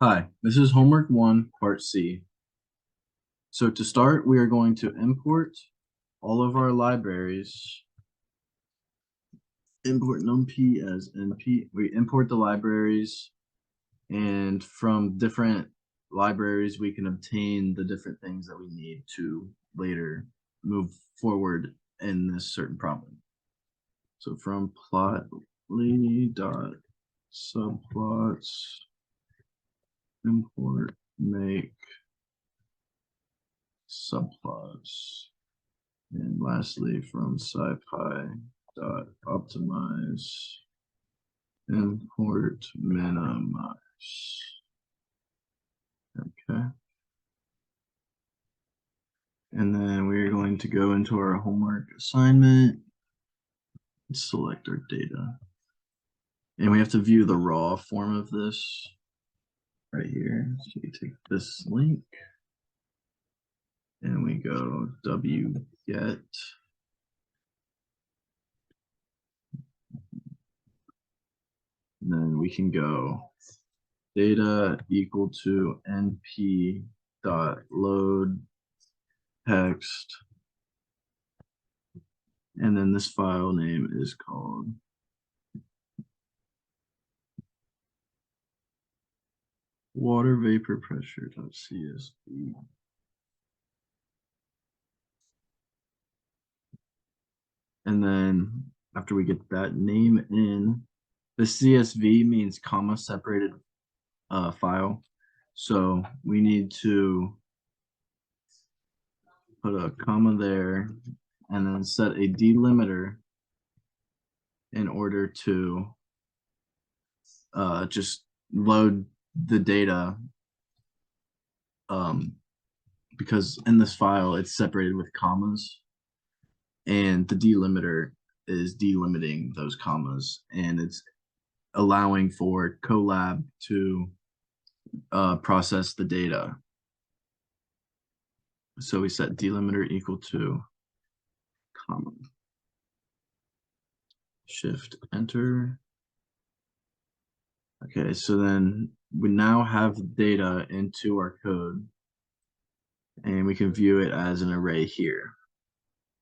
Hi, this is homework 1, part C. So to start, we are going to import all of our libraries. Import numpy as np. We import the libraries, and from different libraries, we can obtain the different things that we need to later move forward in this certain problem. So from plotly dot subplots import make subplots. And lastly, from scipy dot optimize import minimize. Okay. And then we're going to go into our homework assignment, select our data. And we have to view the raw form of this right here. So you take this link and we go wget. And then we can go data equal to np dot load text, and then this file name is called water vapor pressure.csv. And then after we get that name in, the CSV means comma separated file. So we need to put a comma there and then set a delimiter in order to just load the data, because in this file it's separated with commas, and the delimiter is delimiting those commas, and it's allowing for Colab to process the data. So we set delimiter equal to comma. Shift enter. Okay, so then we now have data into our code, and we can view it as an array here,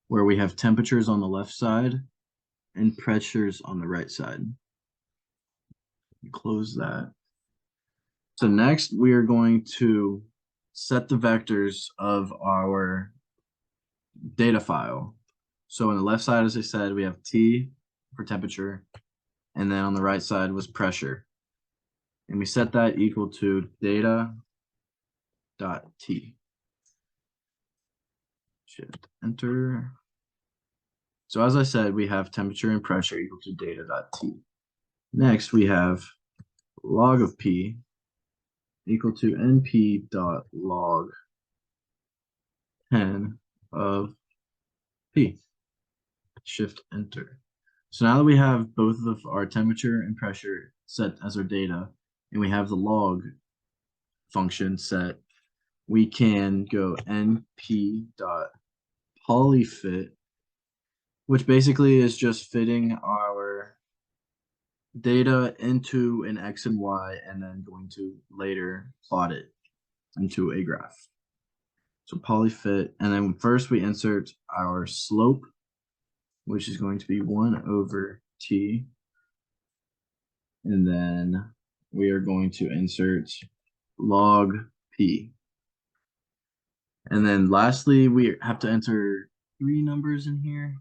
where we have temperatures on the left side and pressures on the right side. Close that. So next we are going to set the vectors of our data file. So on the left side, as I said, we have T for temperature, and then on the right side was pressure. And we set that equal to data.t. Shift enter. So as I said, we have temperature and pressure equal to data.t. Next, we have log of p equal to np.log 10 of p. Shift enter. So now that we have both of our temperature and pressure set as our data, and we have the log function set, we can go np.polyfit, which basically is just fitting our data into an X and Y, and then going to later plot it into a graph. So polyfit, and then first we insert our slope, which is going to be 1/t. And then we are going to insert log p. And then lastly, we have to enter 3 numbers in here.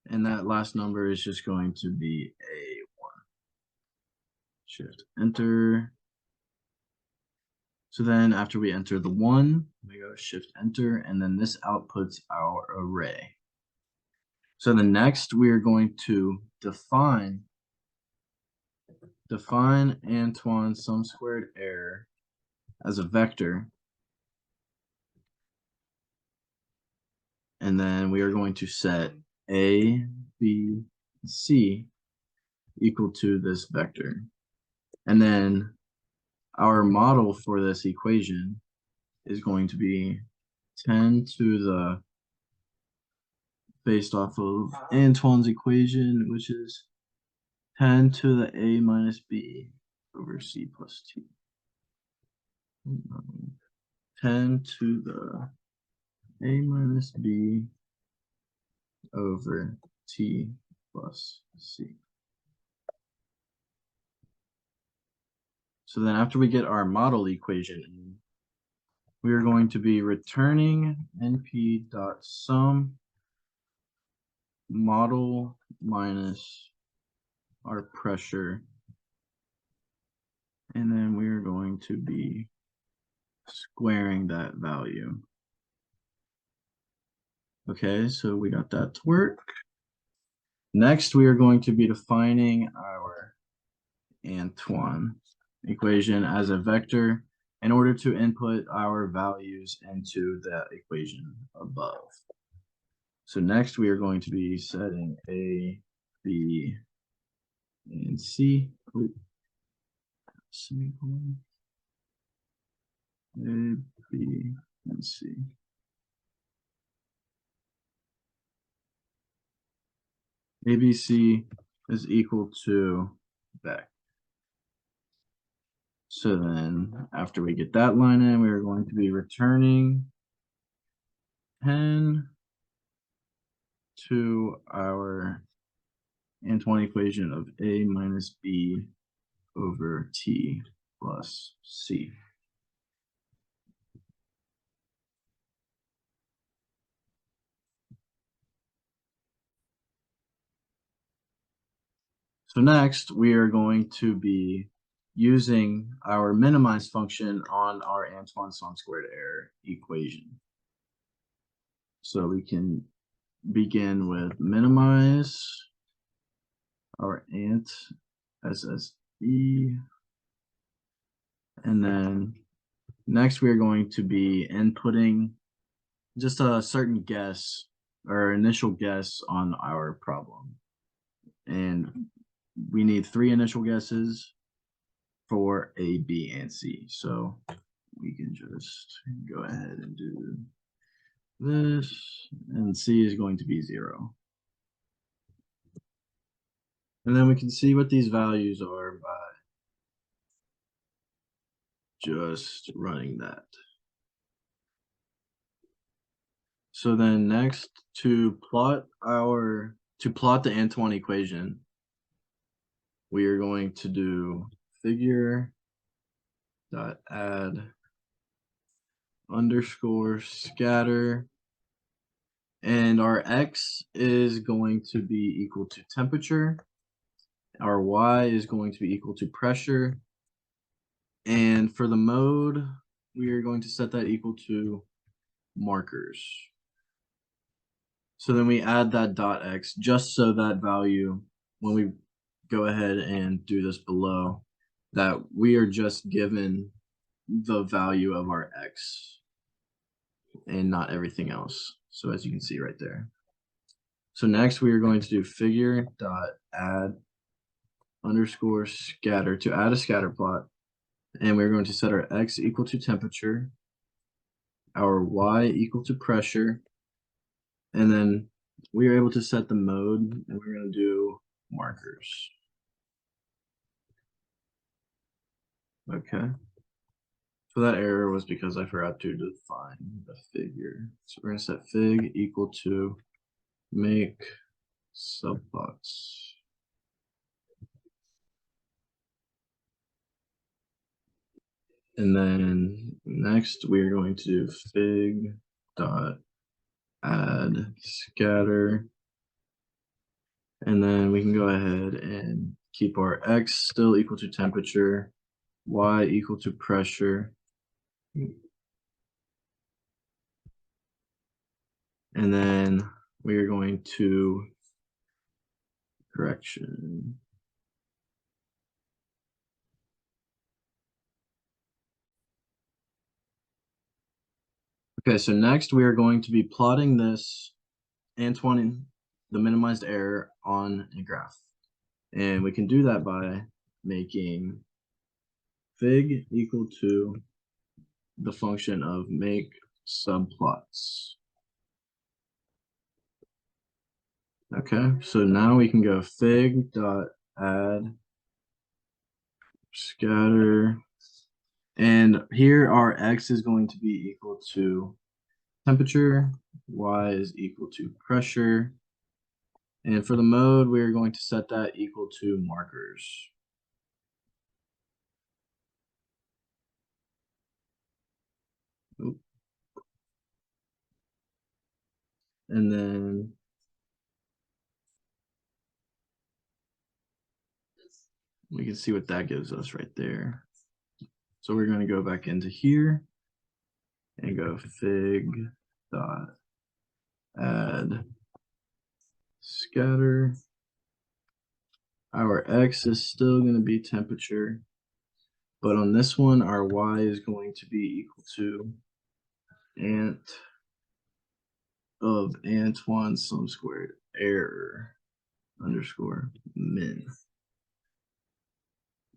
And that last number is just going to be a 1. Shift enter. So then after we enter the 1, we go shift enter, and then this outputs our array. So the next we are going to define Antoine sum squared error as a vector. And then we are going to set A, B, C equal to this vector. And then our model for this equation is going to be 10 to the, based off of Antoine's equation, which is 10 to the A minus B over C plus T. 10 to the a minus b over t plus c. So then after we get our model equation in, we are going to be returning np dot sum model minus our pressure, and then we are going to be squaring that value. Okay, so we got that to work. Next, we are going to be defining our Antoine equation as a vector in order to input our values into that equation above. So next, we are going to be setting A, B, and C. Semicolon. A, B, and C. ABC is equal to vec. So then after we get that line in, we are going to be returning 10 to our Antoine equation of A minus B over T plus C. So next, we are going to be using our minimize function on our Antoine sum squared error equation. So we can begin with minimize our ant SSE, and then next we are going to be inputting just a certain guess or initial guess on our problem. And we need 3 initial guesses for A, B, and C. So we can just go ahead and do this, and C is going to be 0. And then we can see what these values are by just running that. So then next, to plot the Antoine equation, we are going to do figure dot add underscore scatter, and our x is going to be equal to temperature, our y is going to be equal to pressure, and for the mode we are going to set that equal to markers. So then we add that dot x just so that value, when we go ahead and do this below, that we are just given the value of our x and not everything else. So as you can see right there. So next we are going to do figure dot add underscore scatter to add a scatter plot, and we're going to set our x equal to temperature, our y equal to pressure, and then we are able to set the mode, and we're going to do markers. Okay. So that error was because I forgot to define the figure. So we're going to set fig equal to make subplots. And then next we are going to do fig dot add scatter. And then we can go ahead and keep our x still equal to temperature, y equal to pressure. And then we are going to correction. Okay, so next we are going to be plotting this Antoine, the minimized error, on a graph. And we can do that by making fig equal to the function of make subplots. Okay, so now we can go fig dot add scatter, And here our x is going to be equal to temperature, y is equal to pressure, and for the mode, we're going to set that equal to markers. Oop. And then we can see what that gives us right there. So we're going to go back into here and go fig dot add scatter. Our x is still going to be temperature, but on this one, our y is going to be equal to ant of Antoine sum squared error underscore min.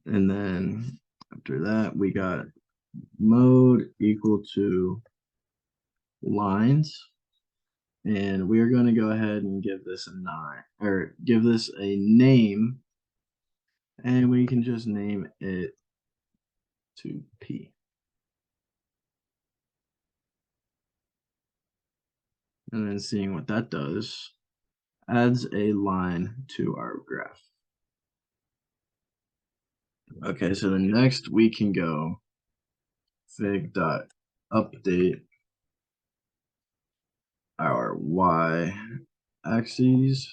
And then after that, we got mode equal to lines. And we are going to go ahead and give this a 9, or give this a name. And we can just name it to P. And then seeing what that does, adds a line to our graph. Okay, so the next we can go fig dot update our y axes,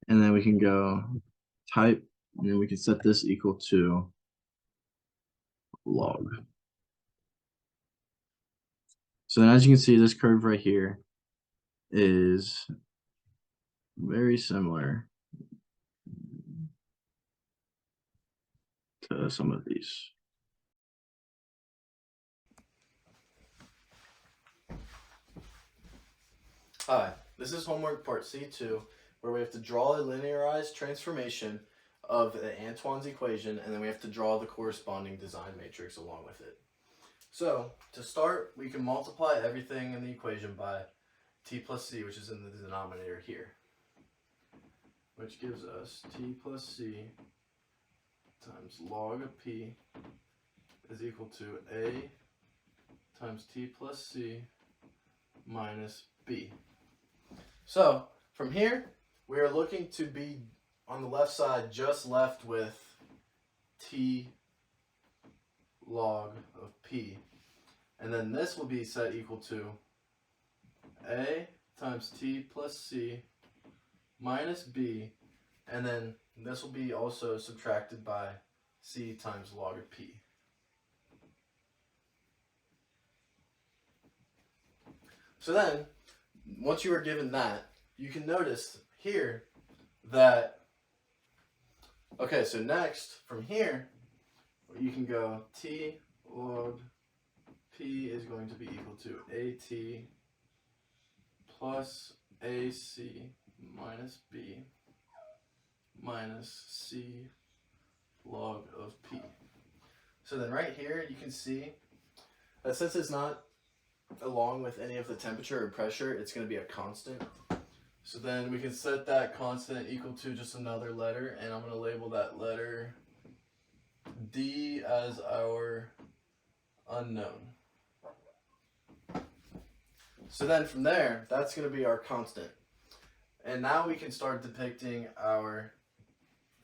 and then we can go type, and then we can set this equal to log. So then as you can see, this curve right here is very similar to some of these. Hi, this is homework part C2, where we have to draw a linearized transformation of Antoine's equation, and then we have to draw the corresponding design matrix along with it. So, to start, we can multiply everything in the equation by t plus c, which is in the denominator here, which gives us t plus c times log of p is equal to a times t plus c minus b. So, from here, we are looking to be on the left side just left with t log of p. And then this will be set equal to a times t plus c minus b. And then this will be also subtracted by c times log of p. So then, once you are given that, you can notice here that, okay, so next, from here, you can go t log p is going to be equal to at plus ac minus b minus c log of p. So then right here, you can see that since it's not along with any of the temperature or pressure, it's going to be a constant. So then we can set that constant equal to just another letter, and I'm going to label that letter D as our unknown. So then from there, that's going to be our constant. And now we can start depicting our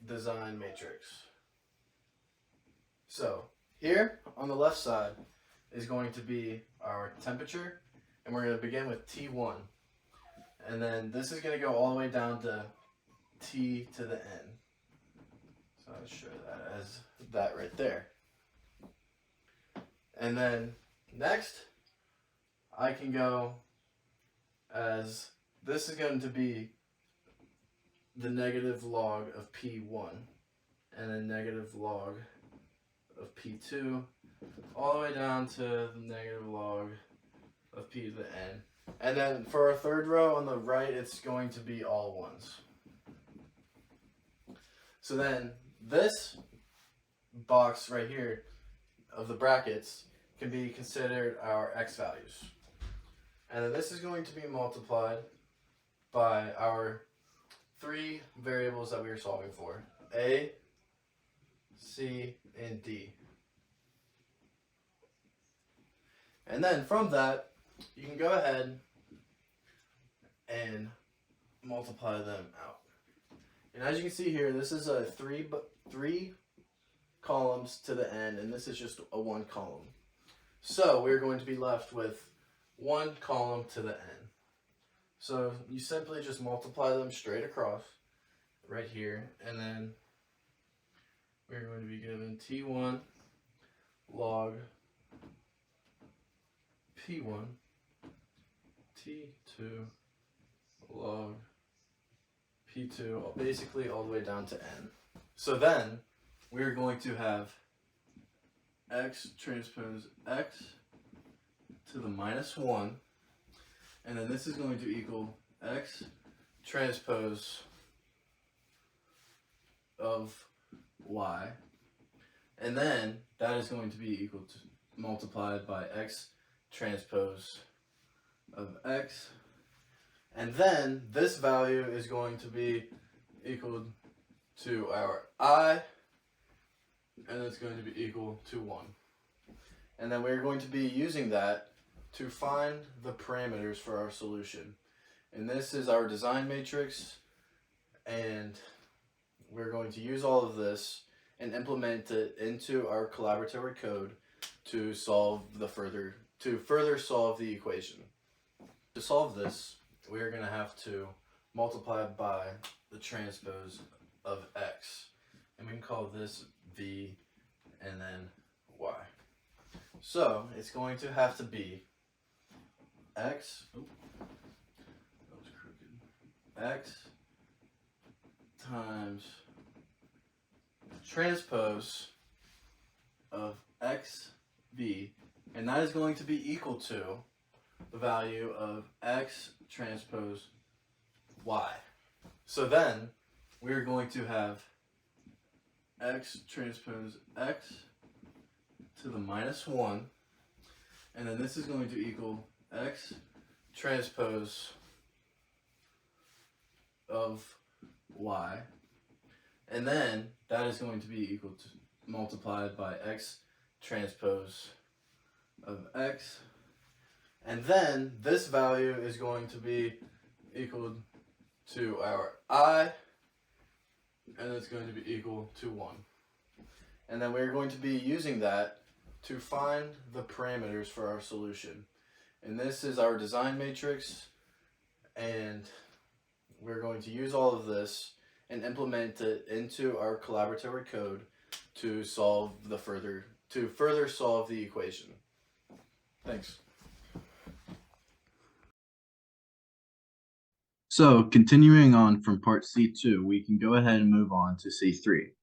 design matrix. So here on the left side is going to be our temperature, and we're going to begin with T1. And then this is going to go all the way down to T to the N. So I'll show that as that right there. And then next, I can go as this is going to be the negative log of P1, and then negative log of P2, all the way down to the negative log of P to the N. And then for our third row on the right, it's going to be all ones. So then this box right here of the brackets can be considered our x values. And then this is going to be multiplied by our three variables that we are solving for, A, C, and D. And then from that, you can go ahead and multiply them out. And as you can see here, this is a three columns to the end, and this is just a one column. So we're going to be left with one column to the end. So you simply just multiply them straight across right here, and then we're going to be given T1 log P1 T2 log P2, basically all the way down to n. So then we're going to have x transpose x to the -1, and then this is going to equal x transpose of y, and then that is going to be equal to multiplied by x transpose of x, and then this value is going to be equal to our I, and it's going to be equal to 1. And then we're going to be using that to find the parameters for our solution. And this is our design matrix, and we're going to use all of this and implement it into our collaboratory code to further solve the equation. To solve this, we're going to have to multiply by the transpose of x, and we can call this v and then y. So it's going to have to be x, that was crooked, x times transpose of xv, and that is going to be equal to the value of x transpose y. So then we're going to have x transpose x to the -1, and then this is going to equal x transpose of y, and then that is going to be equal to multiplied by x transpose of x, and then this value is going to be equal to our I, and it's going to be equal to 1. And then we're going to be using that to find the parameters for our solution. And this is our design matrix, and we're going to use all of this and implement it into our collaboratory code to further solve the equation. Thanks. So continuing on from part C2, we can go ahead and move on to C3,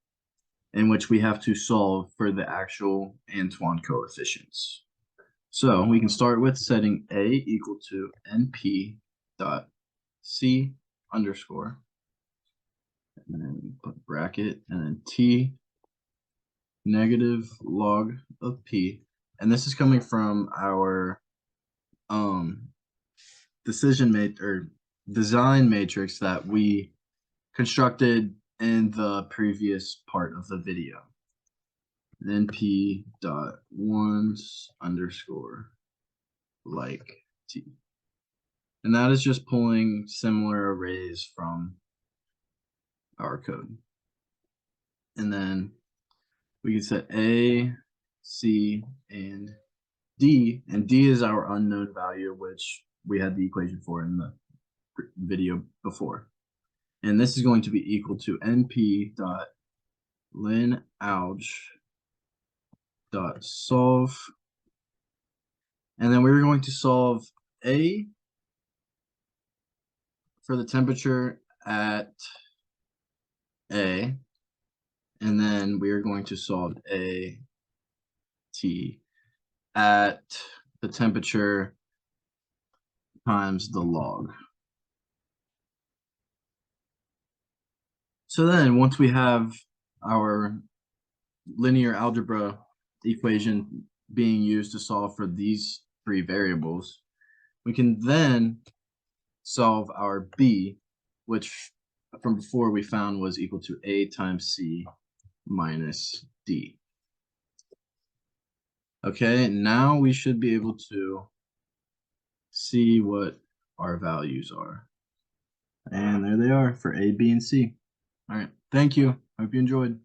in which we have to solve for the actual Antoine coefficients. So we can start with setting A equal to NP dot C underscore, and then put bracket, and then T negative log of P. And this is coming from our design matrix that we constructed in the previous part of the video. NP dot ones underscore like T. And that is just pulling similar arrays from our code. And then we can set A, C, and D is our unknown value, which we had the equation for in the video before. And this is going to be equal to NP dot ln alg dot solve. And then we're going to solve A for the temperature at A, and then we are going to solve A T at the temperature times the log. So then once we have our linear algebra equation being used to solve for these three variables, we can then solve our B, which from before we found was equal to A times C minus D. Okay, now we should be able to see what our values are. And there they are for A, B, and C. All right, thank you. Hope you enjoyed.